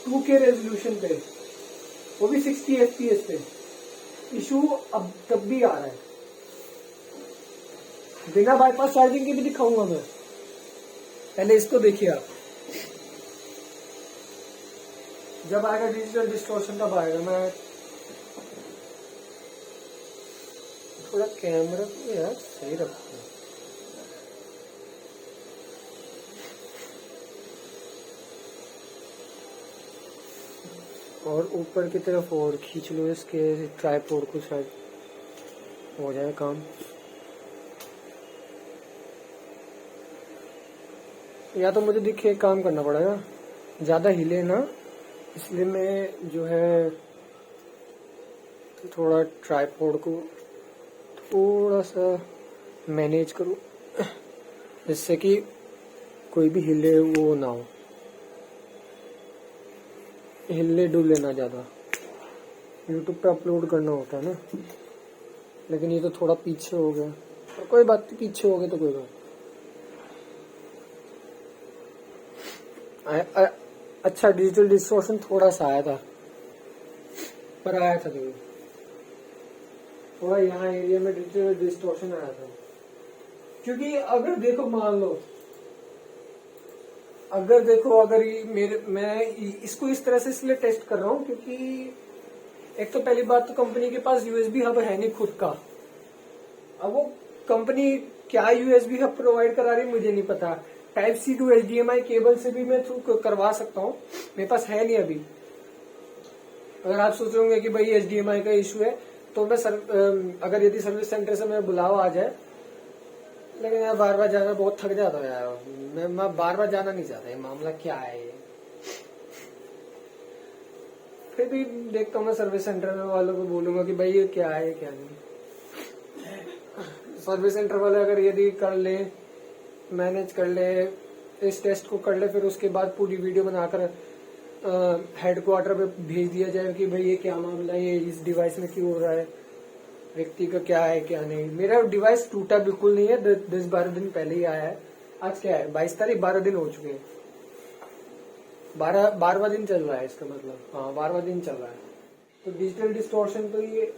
A: 2K रेजोल्यूशन पे, वो भी 60 FPS पे इशू अब तब भी आ रहा है। बिना बाईपास चार्जिंग के भी दिखाऊंगा मैं, पहले इसको देखिए आप। जब आएगा डिजिटल डिस्टॉर्शन तब आएगा। मैं थोड़ा कैमरा को यार सही रखूँ। और ऊपर की तरफ और खींच लो इसके ट्राइपॉड को, शायद हो जाए काम। या तो मुझे देखिए एक काम करना पड़ेगा, ज्यादा हिले ना, इसलिए मैं जो है थोड़ा ट्राइपॉड को थोड़ा सा मैनेज करूं, जिससे कि कोई भी हिले वो ना हो, हिले डुले ना ज्यादा। यूट्यूब पे अपलोड करना होता है ना, लेकिन ये तो थोड़ा पीछे हो गया, और कोई बात नहीं, पीछे हो गया तो कोई बात। अच्छा, डिजिटल डिस्टॉर्शन थोड़ा सा आया था, पर आया था तो थोड़ा यहाँ एरिया में डिजिटल डिस्टॉर्शन आया था। क्योंकि अगर देखो, मान लो अगर ये मैं इसको इस तरह से इसलिए टेस्ट कर रहा हूँ क्योंकि एक तो पहली बात तो कंपनी के पास यूएसबी हब है नहीं खुद का। अब वो कंपनी क्या यूएसबी हब प्रोवाइड करा रही है मुझे नहीं पता। Type C to HDMI cable से भी मैं थ्रू करवा सकता हूँ, मेरे पास है नहीं अभी। अगर आप सोच रहे होंगे कि भाई HDMI का इशू है, तो मैं अगर यदि सर्विस सेंटर से मैं बुलावा आ जाए, लेकिन यार बार बार जाना बहुत थक जाता है यार, मैं बार बार जाना नहीं चाहता। ये मामला क्या है ये, फिर भी देखता हूँ मैं सर्विस सेंटर में वालों को बोलूंगा कि भाई ये क्या है क्या नहीं। सर्विस सेंटर वाले अगर यदि कर ले, मैनेज कर ले, इस टेस्ट को कर ले, फिर उसके बाद पूरी वीडियो बनाकर हेडक्वार्टर पे भेज दिया जाए कि भाई ये क्या मामला है, ये इस डिवाइस में क्यों हो रहा है, व्यक्ति का क्या है क्या नहीं। मेरा डिवाइस टूटा बिल्कुल नहीं है, 10-12 दिन पहले ही आया है। आज क्या है, 22 तारीख, 12 दिन हो चुके हैं, 12वां दिन चल रहा है इसका मतलब, हाँ 12वां दिन चल रहा है। तो डिजिटल डिस्टॉर्शन तो ये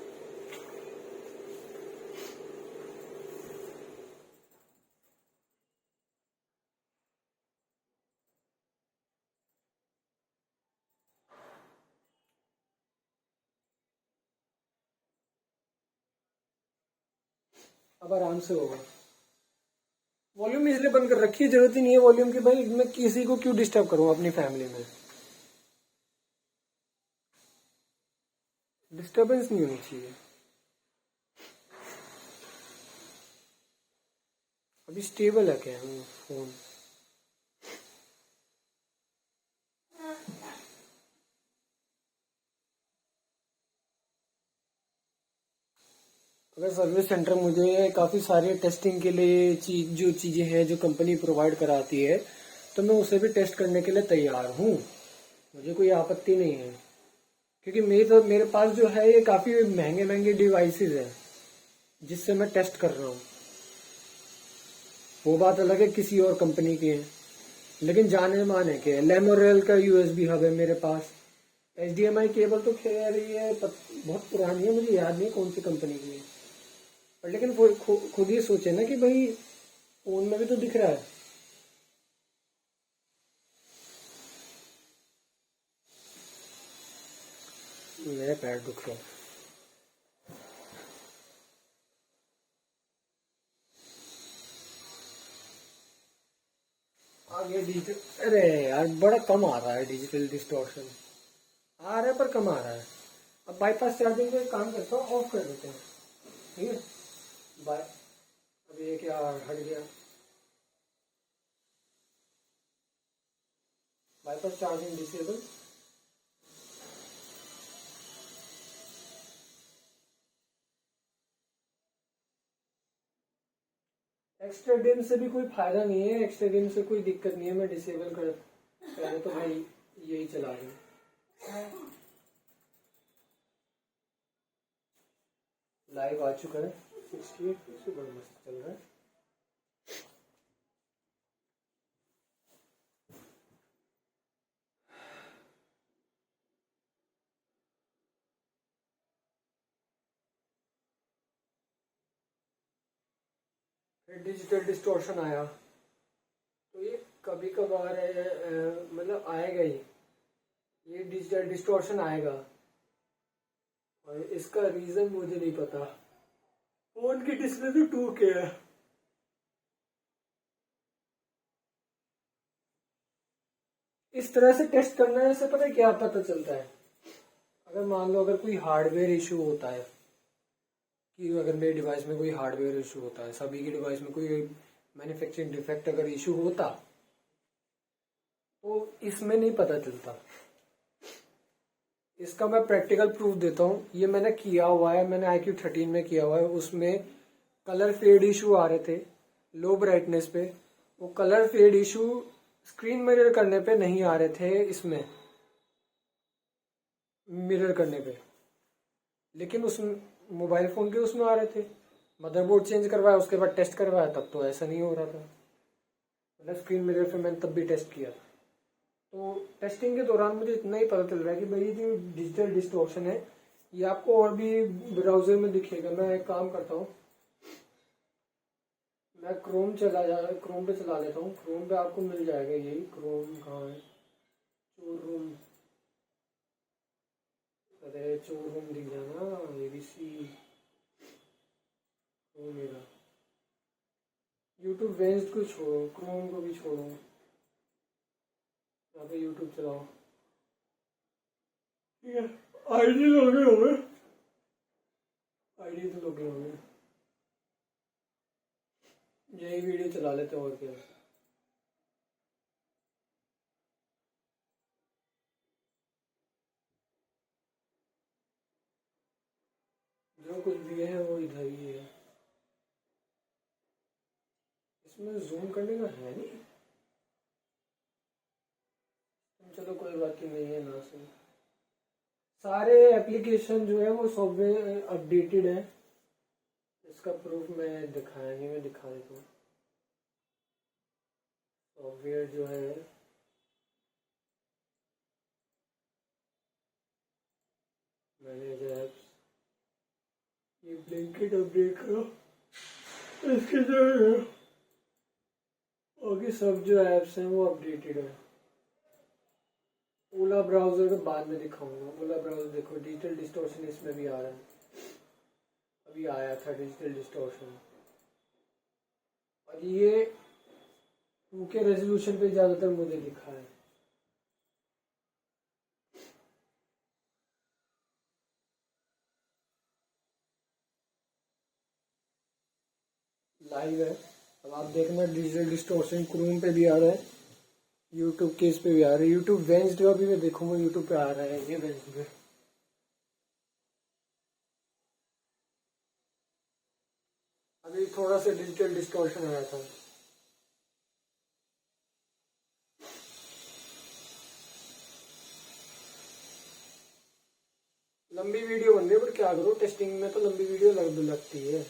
A: अब आराम से होगा। वॉल्यूम इसलिए बंद कर रखी है, जरूरत ही नहीं है वॉल्यूम की, भाई मैं किसी को क्यों डिस्टर्ब करूं अपनी फैमिली में, डिस्टर्बेंस नहीं होनी चाहिए। अभी स्टेबल है क्या फोन? अगर सर्विस सेंटर मुझे काफी सारे टेस्टिंग के लिए जो चीजें हैं जो कंपनी प्रोवाइड कराती है, तो मैं उसे भी टेस्ट करने के लिए तैयार हूँ, मुझे कोई आपत्ति नहीं है। क्योंकि मेरे पास जो है ये काफी महंगे महंगे डिवाइसेस हैं जिससे मैं टेस्ट कर रहा हूँ। वो बात अलग है किसी और कंपनी की है, लेकिन जाने माने के लेमोरेल का यूएसबी हब है मेरे पास। HDMI केबल तो खैर ये बहुत पुरानी है, मुझे याद नहीं कौन सी कंपनी की है, पर लेकिन खुद ये सोचे ना कि भाई फोन में भी तो दिख रहा है। मेरा पैर दुख रहा है। आगे डिजिटल, अरे यार बड़ा कम आ रहा है डिजिटल डिस्टॉर्शन, आ रहा है पर कम आ रहा है। अब बाईपास चार्जिंग को एक काम करता हूँ, ऑफ कर देते हैं, ठीक है। बाय। अब ये क्या हट गया, bypass charging disable. Extra dim से भी कोई फायदा नहीं है, एक्स्ट्रा डिम से कोई दिक्कत नहीं है, मैं डिसेबल कर पहले तो भाई यही चला रही हूँ। लाइव आ चुका है 68 से, बड़ा मस्त चल रहा है। फिर डिजिटल डिस्टॉर्शन आया, तो ये कभी कभार मतलब आएगा ही, ये डिजिटल डिस्टॉर्शन आएगा, और इसका रीजन मुझे नहीं पता। फोन की डिस्प्ले तो 2K है। इस तरह से टेस्ट करने से पता है क्या पता चलता है, अगर मान लो अगर कोई हार्डवेयर इशू होता है, कि अगर मेरे डिवाइस में कोई हार्डवेयर इशू होता है, सभी की डिवाइस में कोई मैन्युफैक्चरिंग डिफेक्ट अगर इशू होता, तो इसमें नहीं पता चलता। इसका मैं प्रैक्टिकल प्रूफ देता हूँ, ये मैंने किया हुआ है, मैंने iQOO 13 में किया हुआ है। उसमें कलर फेड इशू आ रहे थे लो ब्राइटनेस पे, वो colour fade issue screen mirror करने पे नहीं आ रहे थे, इसमें मिरर करने पे, लेकिन उस मोबाइल फोन के उसमें आ रहे थे। मदरबोर्ड चेंज करवाया, उसके बाद टेस्ट करवाया, तब तो ऐसा नहीं हो रहा था। मतलब स्क्रीन मिरर पे मैंने तब भी टेस्ट किया था। तो टेस्टिंग के दौरान मुझे इतना ही पता चल रहा है कि भाई ये जो डिजिटल डिस्टॉर्शन है, ये आपको और भी ब्राउजर में दिखेगा। मैं एक काम करता हूँ, मैं क्रोम क्रोम पे चला लेता हूँ। क्रोम पे आपको मिल जाएगा, यही क्रोम कहाँ है, चोर रूम, अरे चोर रूम दिख जाना, ABC वो मेरा। यूट्यूब वेंस्ड को छोड़ो, क्रोम को भी छोड़ो, यहाँ पे यूट्यूब चलाओ, ठीक है। आईडी लॉगिन हो गए, आईडी तो लॉगिन हो गए, यही वीडियो चला लेते हैं और क्या। जो कुछ भी है वो इधर ही है, इसमें जूम करने का है नहीं। चलो कोई बात नहीं है ना, से सारे एप्लीकेशन जो है वो सॉफ्टवेयर अपडेटेड है। इसका प्रूफ मैं दिखाया नहीं, मैं दिखा देता हूँ। सॉफ्टवेयर जो है मैनेजर एप्स, ये ब्लिंकिट अपडेट करो, इसके जो है बाकी सब जो एप्स हैं वो अपडेटेड है। ओला ब्राउजर तो बाद में दिखाऊंगा। ओला ब्राउजर देखो, डिजिटल डिस्टॉर्शन इसमें भी आ रहा है, अभी आया था डिजिटल डिस्टॉर्शन, और ये 2K रेजोल्यूशन पे ज्यादातर मुझे दिखा है। लाइव है, अब आप देखना डिजिटल डिस्टॉर्शन क्रोम पे भी आ रहा है, यूट्यूब केस पे भी आ रहा है। यूट्यूब वेंस्डे अभी मैं देखूंगा, यूट्यूब पे आ रहा है ये वेंस्डे। अभी थोड़ा सा डिजिटल डिस्टॉर्शन आया था। लंबी वीडियो बन रही है, पर क्या करो, टेस्टिंग में तो लंबी वीडियो लगती है।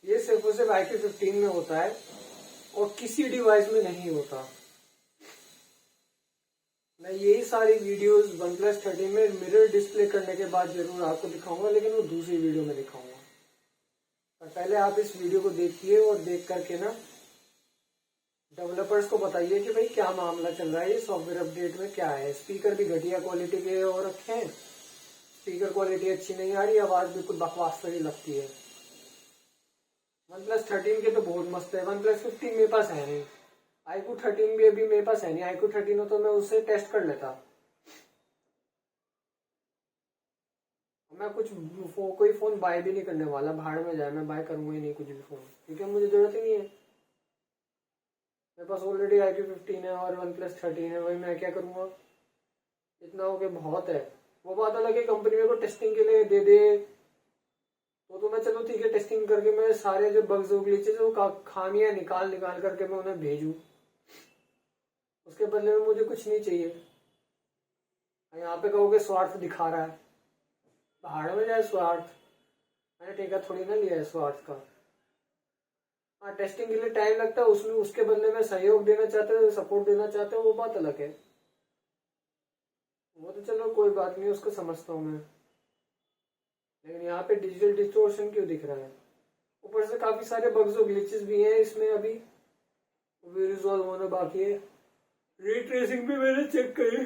A: ये सिर्फ और सिर्फ iQOO 15 में होता है और किसी डिवाइस में नहीं होता। मैं यही सारी वीडियोस OnePlus 13 में मिरर डिस्प्ले करने के बाद जरूर आपको दिखाऊंगा, लेकिन वो दूसरी वीडियो में दिखाऊंगा। और पहले आप इस वीडियो को देखिए और देख करके ना डेवलपर्स को बताइए कि भाई क्या मामला चल रहा है, ये सॉफ्टवेयर अपडेट में क्या है। स्पीकर भी घटिया क्वालिटी के और रखे हैं, स्पीकर क्वालिटी अच्छी नहीं आ रही, आवाज बिल्कुल बकवास सी लगती है। OnePlus 13 के तो बहुत मस्त है। OnePlus 15 मेरे पास है नहीं, iQOO 13 भी अभी मेरे पास है नहीं। iQOO 13 हो तो मैं उससे टेस्ट कर लेता। मैं कुछ कोई फोन बाय भी नहीं करने वाला, भाड़ में जाए, मैं बाय करूंगा ही नहीं कुछ भी फोन, क्योंकि मुझे जरूरत ही नहीं है। मेरे पास ऑलरेडी iQOO 15 है और OnePlus 13 है, वही मैं क्या करूंगा। इतना हो के बहुत है। वो बात अलग है कंपनी मेरे को टेस्टिंग के लिए दे दे तो मैं चलो ठीक है, टेस्टिंग करके मैं सारे जो बग्स ग्लिचेस वो खामियां निकाल निकाल करके मैं उन्हें भेजूं, उसके बदले में मुझे कुछ नहीं चाहिए। यहाँ पे कहोगे स्वार्थ दिखा रहा है, पहाड़ में जाए स्वार्थ, मैंने ठेका थोड़ी ना लिया है स्वार्थ का। हाँ, टेस्टिंग के लिए टाइम लगता है, उसमें उसके बदले में सहयोग देना चाहते हो, सपोर्ट देना चाहते हो, वो बात अलग है। वो तो चलो कोई बात नहीं, उसको समझता हूँ मैं। लेकिन यहाँ पे डिजिटल डिस्टोर्शन क्यों दिख रहा है? ऊपर से काफी सारे बग्स और ग्लिचेस भी हैं इसमें, अभी वो भी रिजॉल्व होना बाकी है। रे ट्रेसिंग भी मैंने चेक करी,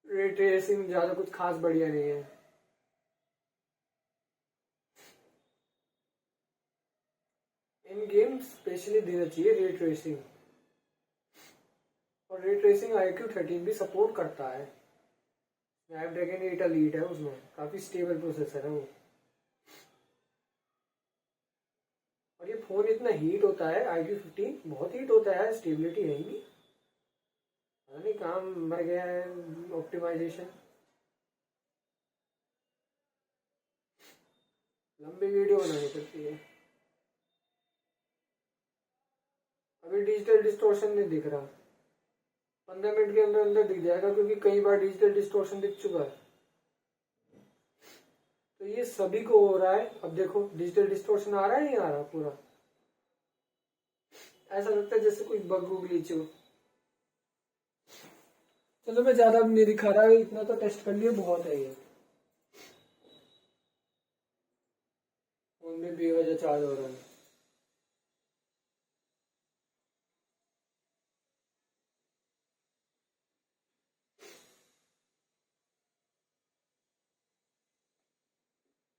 A: रे ट्रेसिंग ज्यादा कुछ खास बढ़िया नहीं है। इन गेम स्पेशली देना चाहिए रे ट्रेसिंग, और रे ट्रेसिंग iQOO 13 भी सपोर्ट करता है। स्नैपड्रैगन 8 एलीट है, उसमें काफी स्टेबल प्रोसेसर है वो। और ये फोन इतना हीट होता है, iQOO 15 बहुत हीट होता है, स्टेबिलिटी है ही नहीं, पता नहीं काम मर गया है ऑप्टिमाइजेशन। लंबी वीडियो बनानी पड़ती है। अभी डिजिटल डिस्टोर्शन नहीं दिख रहा, 15 मिनट के अंदर अंदर दिख जाएगा, क्योंकि कई बार डिजिटल डिस्टोर्शन दिख चुका है। तो ये सभी को हो रहा है। अब देखो डिजिटल डिस्टोर्शन आ रहा है, नहीं आ रहा, पूरा ऐसा लगता है जैसे कोई बग ग्लिच हो। चलो मैं ज्यादा नहीं दिखा रहा, इतना तो टेस्ट कर लिया, बहुत है ये। फोन में बेवजह चार्ज हो रहा है।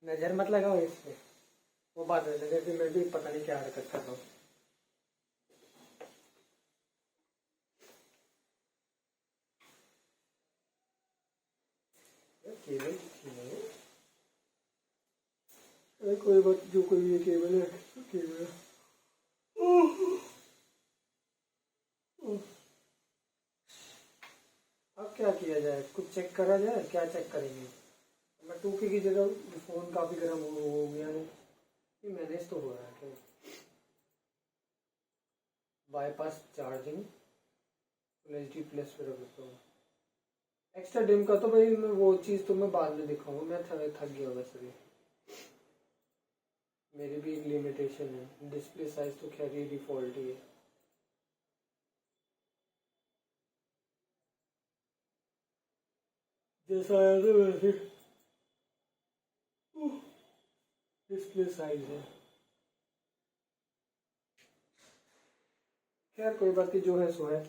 A: नजर मत लगाओ इस पे, वो बात है नजर की, मैं भी पता नहीं क्या हरकत कर रहा हूँ। केबल कोई बात, जो कोई ये केबल है, केबल है। अब क्या किया जाए, कुछ चेक करा जाए, क्या चेक करेंगे? मैं 2K की जगह फोन काफी गर्म हो गया है, ये मैनेज तो हो रहा है क्या? Bypass charging full HD plus पे रख देता हूँ। एक्स्ट्रा डिम का तो भाई मैं वो चीज़ तो मैं बाद में दिखाऊंगा, मैं थक गया वैसे भी, मेरी भी एक लिमिटेशन है। डिस्प्ले साइज तो खैर ये डिफॉल्ट ही है। जैसा आया था वैसे डिस्प्ले साइज है। खैर कोई बात नहीं, जो है सो है।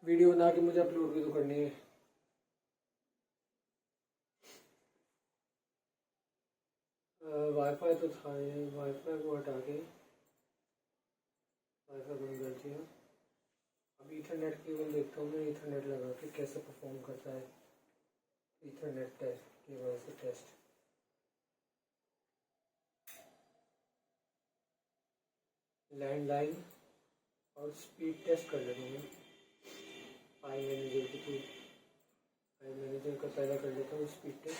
A: वीडियो बना के मुझे अपलोड भी तो करनी है। वाईफाई तो था, ये वाईफाई को हटा के वाईफाई बंद कर दिया। अब ईथरनेट केबल देखता हूँ मैं, ईथरनेट लगा के कैसे परफॉर्म करता है। ईथरनेट टेस्ट केबल से टेस्ट, लैंडलाइन और स्पीड टेस्ट कर लेता हूँ। आई मैनेजर के थ्रू, आई मैनेजर का पहला कर लेता हूँ स्पीड टेस्ट,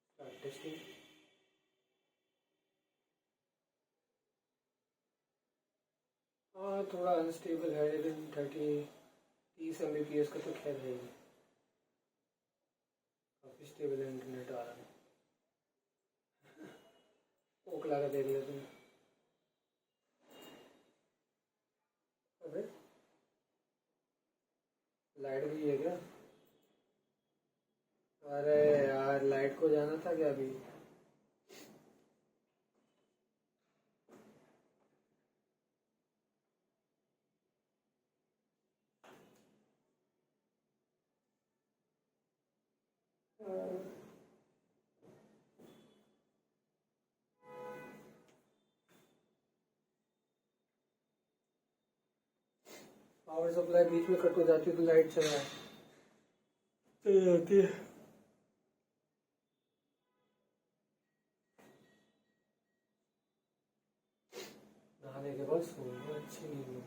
A: स्टार्ट टेस्टिंग। हाँ थोड़ा अनस्टेबल है, लेकिन 30 Mbps का तो खैर है ही, काफ़ी स्टेबल है, इंटरनेट आ रहा है। ओखला का देख लेते हैं। था क्या अभी? पावर सप्लाई बीच में कट हो जाती है तो लाइट चल जाती है। नहाने के बाद सोना अच्छी नींद में।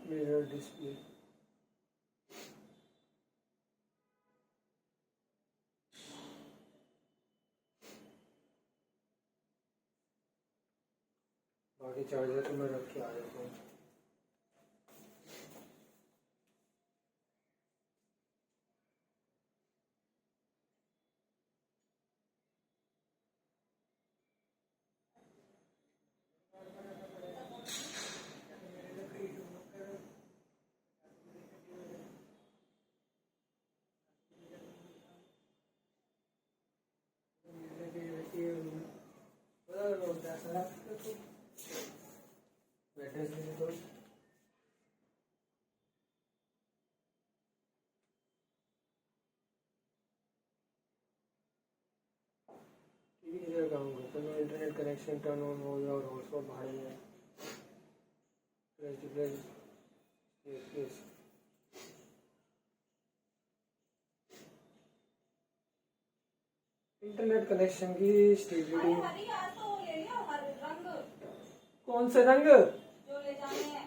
A: मिरर डिस्प्ले बाकी चार्जर तो मैं रख के आ जाता हूँ। तो इंटरनेट कनेक्शन टर्न ऑन हो गया और हॉटस्पॉट भाड़े में इंटरनेट कनेक्शन की स्टेबिलिटी। कौन से रंग
B: जो ले जाने हैं?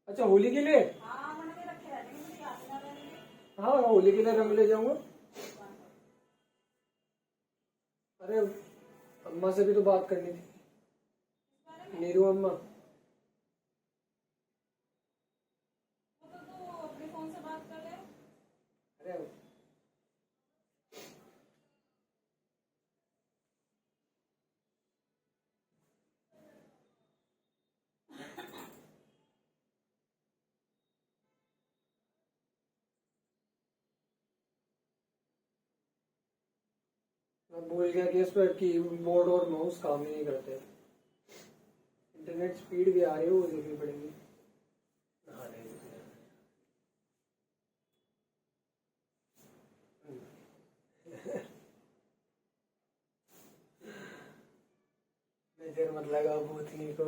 A: अच्छा होली के लिए।
B: हाँ मैंने भी रखे रहते हैं, मुझे याद ना रहेंगे।
A: हाँ होली के लिए रंग ले जाऊंगा। अरे अम्मा से भी तो बात करनी थी, नीरू अम्मा।
B: वो तो तू अपने फोन से बात कर ले।
A: अरे मैं भूल गया कि इस पर कीबोर्ड और माउस काम ही नहीं करते। इंटरनेट स्पीड भी आ रही है, वो देखनी पड़ेगी। हाँ नहीं नजर मत लगा भूतनी को।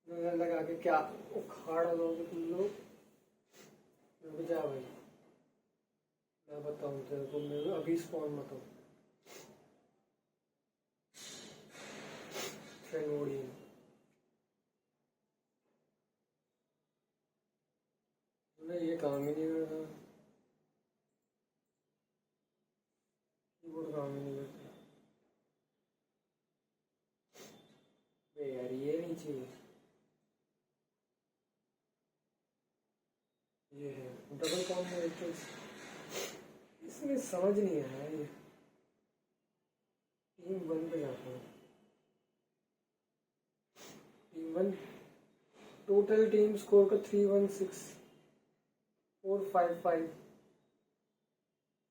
A: नजर लगा के क्या उखाड़ दोगे तुम लोग? रुक जा भाई, मैं बताऊँ तेरे को, मैं अभी स्पॉन मत हो। ट्रेनोडियन मैं ये काम ही नहीं करता, कीबोर्ड काम ही नहीं करता। बे यार ये नहीं चाहिए, ये है डबल कॉम्बिनेशन। इसमें समझ नहीं आया ये। टीम 1 पे जाता हूँ। टीम 1 टोटल टीम स्कोर का 316 455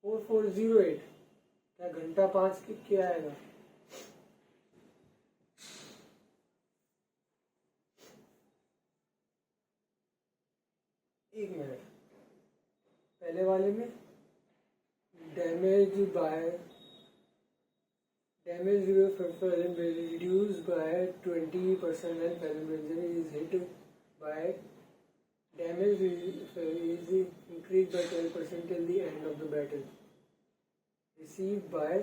A: 4408। क्या घंटा 5 की क्या आएगा? एक मिनट, पहले वाले में damage bye damage reduced by 20% and Pellinger is hit by damage is increased by 12% till the end of the battle. Received by,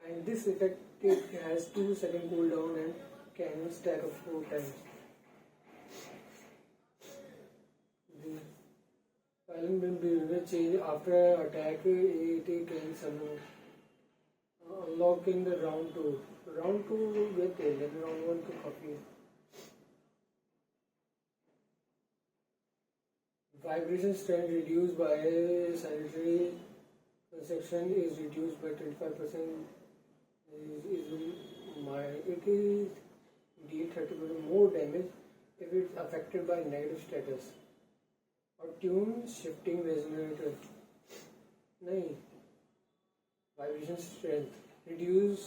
A: and this effect has 2-second cooldown and can stack up 4 times. Pellinger will change after attack. It can summon. Unlock in the round 2. Round 2 get it, then round 1 to copy. Vibration strength reduced by sanitary consumption is reduced by 25%. It is deal 30% more damage if it's affected by negative status. और tune shifting resonator नहीं, vibration strength reduce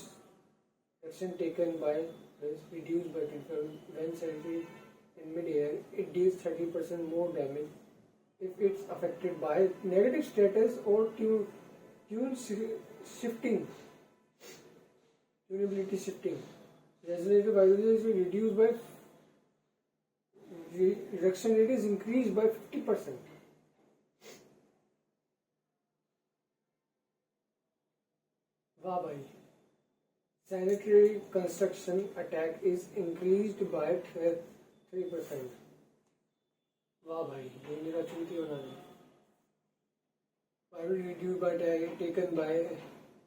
A: action taken by reduced by 25 when set in mid-air. It deals 30% more damage if it's affected by negative status or tune shifting, tunability shifting. Resonator vibration is reduced by reduction rate is increased by 50%. वाह भाई. Sanitary construction attack is increased by 3%. वाह भाई, ये मेरा चूती बना दे. Vibration reduced by taken by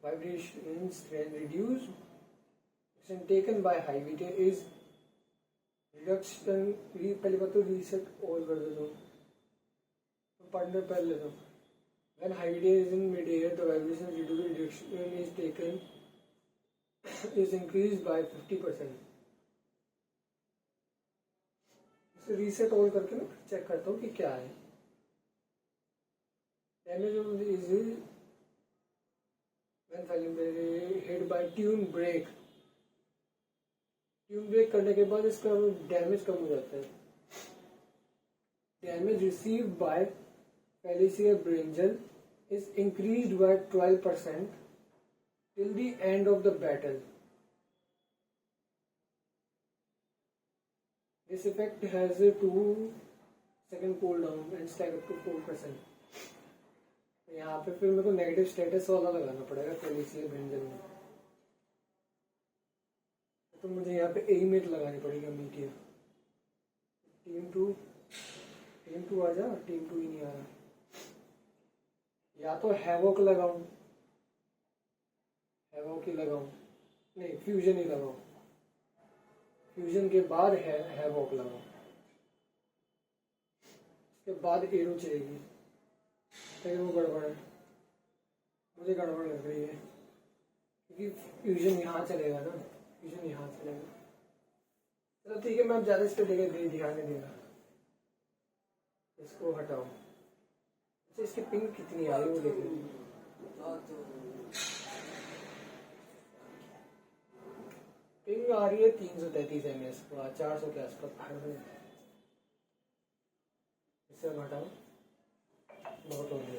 A: vibration strength reduced. Action taken by high VT is reduction. पहले बात तो reset all कर देता हूँ. पढ़ने पहले लेता हूँ. When high VT is in mid-air, the vibration reduction is taken is increased by 50%. इसे रीसेट ऑल करके ना चेक करता हूँ कि क्या है. Damage is when hit by tune break. Tune break करने के बाद इसका डैमेज कम हो जाता है. Damage received by Felicia brinjal is increased by 12% till the end of the battle. This effect has a 2-second cooldown and stack up to 4%. यहाँ पे फिर मेरे को नेगेटिव स्टेटस वाला लगाना पड़ेगा फेलिसिया ब्रिंजल में. तो मुझे यहाँ पे एमिट लगानी पड़ेगी मीटियर. टीम टू आ जा. टीम 2 ही नहीं आ रहा. या तो हैवोक लगाऊं, हैवोक ही लगाऊं, नहीं फ्यूजन ही लगाऊं. फ्यूजन के बाद हैवोक लगाऊं. उसके बाद एरो चलेगी. लेकिन वो गड़बड़ है, मुझे गड़बड़ लग रही है क्योंकि फ्यूजन यहाँ चलेगा ना. फ्यूजन यहाँ चलेगा. चलो ठीक है, मैं अब ज़्यादा इस पर ध्यान नहीं देगा. इसको हटाओ. इसकी पिंग कितनी आ रही है वो देख लीजिए. पिंग आ रही है 333 ms, 400 के आसपास. इससे हटाओ, बहुत हो गया.